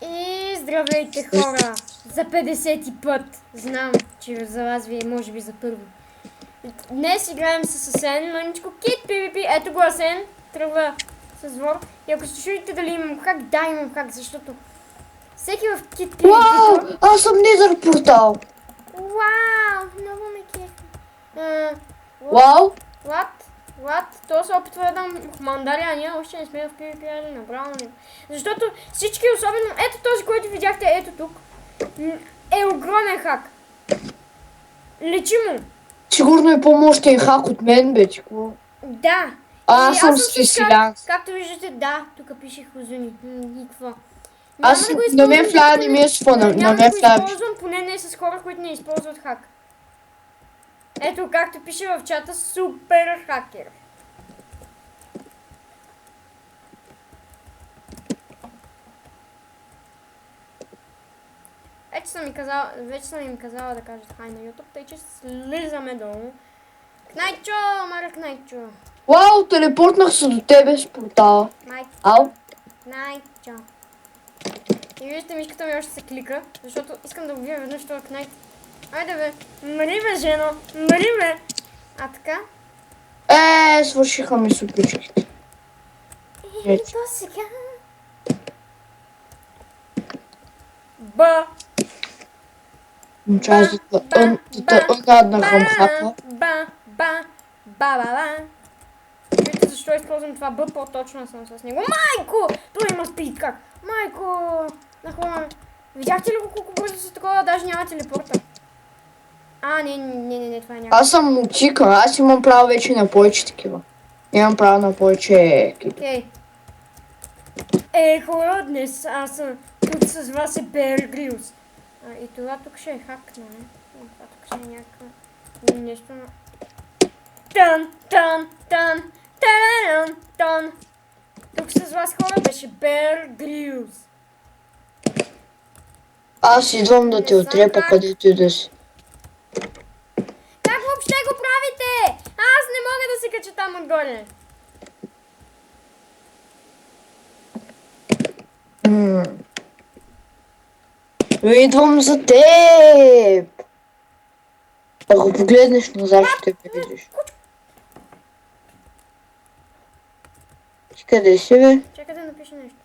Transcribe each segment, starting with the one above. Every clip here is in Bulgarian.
И здравейте хора! За 50-ти път! Знам, че за вас ви е може би за първи. Днес играем с Асен, мъничко Кит PvP. Ето го Асен, тръгва с вор. И ако се чудите дали имам хак, да имам хак, защото всеки в Кит PvP... Вау! Аз съм Низър портал! Вау! Много ме кефи. Вау! What? То се опитва да дам командари, а ние още не сме в PvP, али направо не. Защото всички, особено ето този, който видяхте ето тук, е огромен хак. Лечи му. Сигурно е по-мощен хак от мен, бе, ти какво? Да. Аз съм Сесилянс. Както виждате, да, тук пише Хузуни. И какво? Аз на мен фляга не ми е сфона, на мен фляга. Използвам, поне не с хора, които не използват хак. Ето, както пише в чата, супер хакер. Вече съм им казала да кажат хай на YouTube, тъй че слизаме долу. Кнайчо, Мара Кнайчо. Вау, телепортнах се до тебе с портала. Ау. Кнайчо. И виждате, мишката ми още се клика, защото искам да го видя веднъж това Кнайт. Айде бе, мъри бе, жено, мъри бе. А така? Свършиха ми супичките. То сега. Ба. Чай за наднахам хака. Ба. Вижте защо използвам това Б, по-точно съм с него. Майко! Той има спид как? Майко! Нахлона. Видяхте ли го колко бързо се такова, даже няма телепорта. Не, това няма. Аз съм мутика, аз имам право вече на повече такива. Имам право на повече екипи. Окей. Хора, днес аз съм тук с вас е Bear Grylls. И това тук ще е хак, нали? Това тук ще е някакво нещо на... Тан. Тук с вас хора беше Bear Grylls. Аз идвам да те отрепа където и да си. Как въобще го правите? Аз не мога да се кача там отгоре. Идвам за теб! Ако погледнеш назад, ще ме видиш. Ти къде си, бе? Чакай да напиша нещо.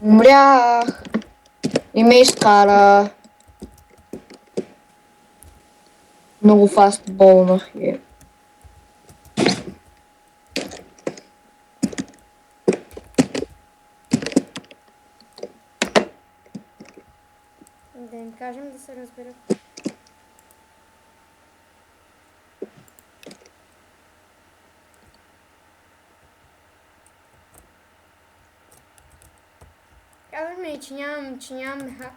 Умрях! И ме изкара. Много фаст болнах е. Да им кажем да се разберат. Казахме, че нямаме хак.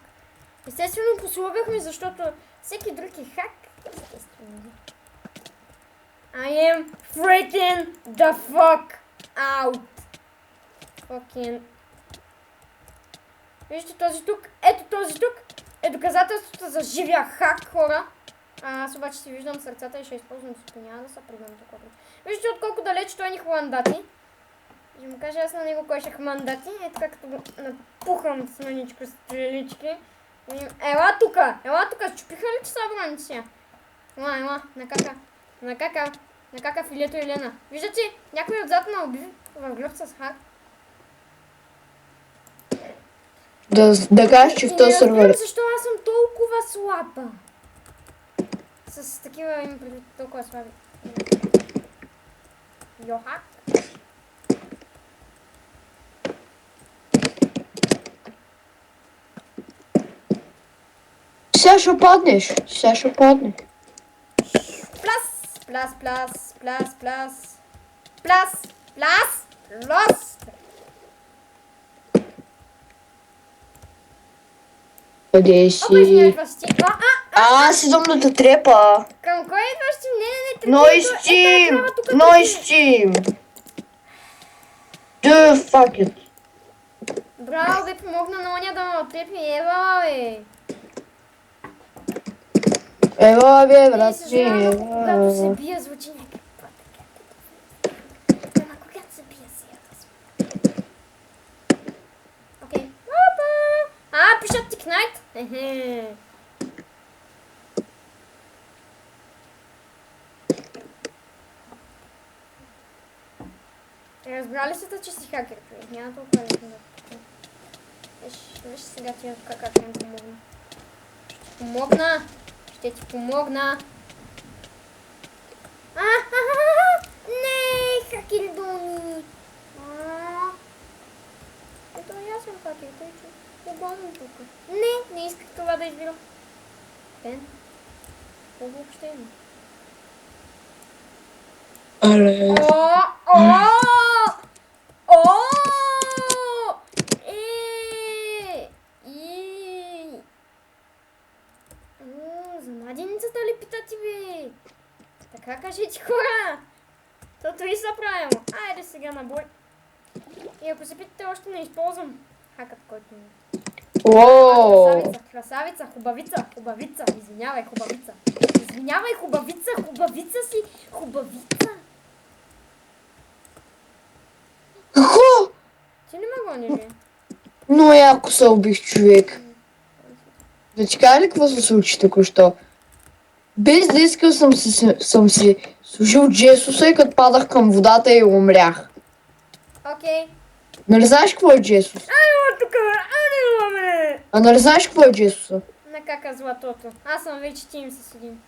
Естествено послугахме, защото всеки друг е хак. Естествено. I am freaking the fuck out. Fucking. Вижте този тук. Ето този тук е доказателството за живия хак, хора. Аз обаче си виждам сърцата и ще използвам супер. Няма да се предам такова. Вижте от колко далеч той ни хландати. Ще му кажа аз на него кой ще хмандати. Ето както го напухам с маничко стрелички. Ела тука, счупиха ли че са брони сега? Ела, на кака филето Елена. Виждате, някой отзад ме уби в глюв с хак. Да кажеш, че в този сервер. Защо аз съм толкова слаба? С такива им преди толкова слаби. Йохак. Сега ще паднеш. Плас. Къде си? Аз идвам да те трепа. Към кой идваш ти? Не, Нойс тим! Dude, fuck it. Браво, бе, помогна на оня да ме отлепи. Ева, бе. Ева, бе, брат, Съжалявам, ако когато се бия, звучи някакъв път. Ама когато се бия, сега да сме. Окей. Пишат ти Knight. Ехе. Разбрали се, че си хакер, човек. Няма толкова лесно да... Виж сега ти как ми помогна. Ще ти помогна. Не, хакер Дони. Ето аз съм хакер, тъй че побавам тук. Не исках това да избирам. Пен. По-въобще има. Але... За младеницата ли пита ти, бе? Така кажете, хора! Тото и са правилно. Айде сега на бой. И ако се питате, още не използвам хакът, който ми... Красавица, хубавица. Извинявай, хубавица си, хубавица. Какво? Ти не ме гониш, бе? Но яко се убих, човек. Да ти кажа ли какво се случи току-що? Без да искал съм си служил Джесуса и като падах към водата и умрях. Окей. Нали знаеш какво е Джесус? Айде тук, бе! А нали знаеш какво е Джесуса? На кака златото. Аз съм вече тим с един.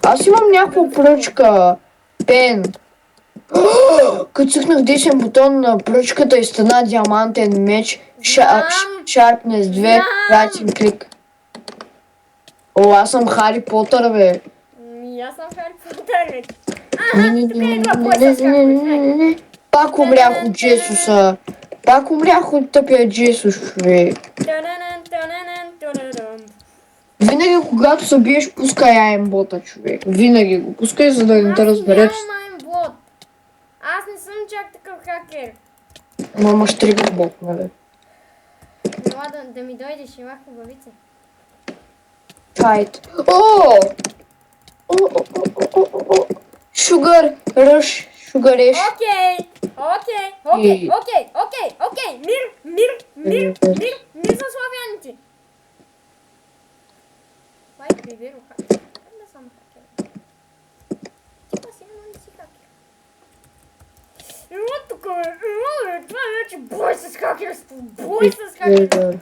Аз имам някаква пръчка. Пен. Като цъкнах десен бутон на пръчката и стана диамантен меч. Sharpness 2, right клик. О, аз съм Хари Потър, бе. Аз съм Хари Потър, бе. Тук идва бойса с хакър. Пак умрях от Джесуса. Пак умрях от тъпия Джесус, човек. Винаги когато се биеш, пускай аймбота, човек. Винаги го пускай, за да не те разбереш. Аз нямам аймбот. Аз не съм чак такъв хакер. Мама штригаш бот, нали? Ела да ми дойдеш, има хубавица. Файт. О! Шугар, ръш, шугареш. Окей. Мир за славяните. Файт, бебе, хакер. Как да съм хакер? Ти па си, но не си хакер. Ела тук, бе. Това е вече бой с хакерство. Бой с хакерство.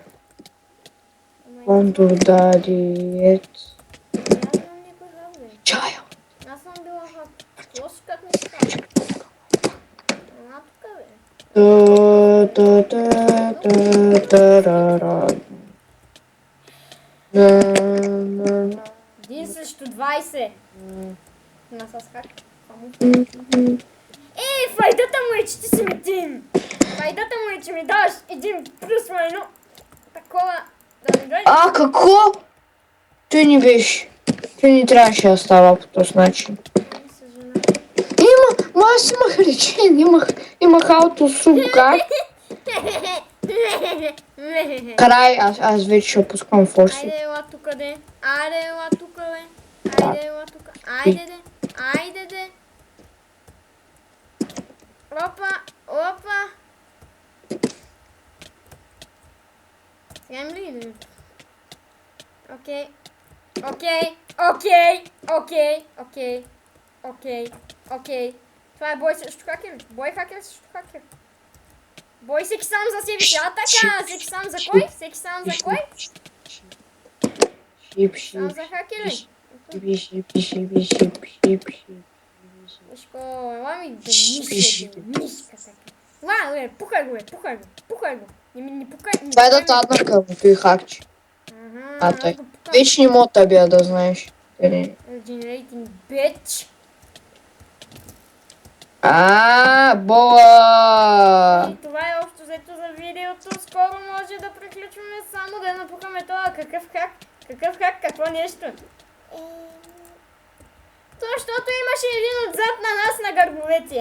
Кондор дади, чая. Аз съм била хакер. Лошо как не си хакер. Ела тук, бе. Един срещу 20. На с хак. Файдата му е, че ти си ми тим. Файдата му е, че ми даваш един плюс едно. Такова. Да ми дойде. Какво? Той не беше. Той не трябваше да става по този начин. Аз имах речен, имах аутосубгар. Край, аз вече ще пускам форси. Айде, ела тука, де. Айде, де. Опа. Сега им ли иде? Окей. Това е бой срещу хакер. Бой хакер срещу хакер. Бой всеки сам за себе си. Така, всеки сам за кой? Сам за хакера. Вишко, ела ми да мишка така. Ела, пухай го. Не пукай. Това е да татна към той хакче. Той. Вече не мога табия да знаеш. Generating bitch. Бола! И това е общо взето за видеото. Скоро може да приключваме, само да напукаме това. Какъв хак, какво нещо? Защото имаше един отзад на нас на гърбовете.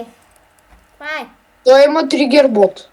Това е. Той има тригер бот.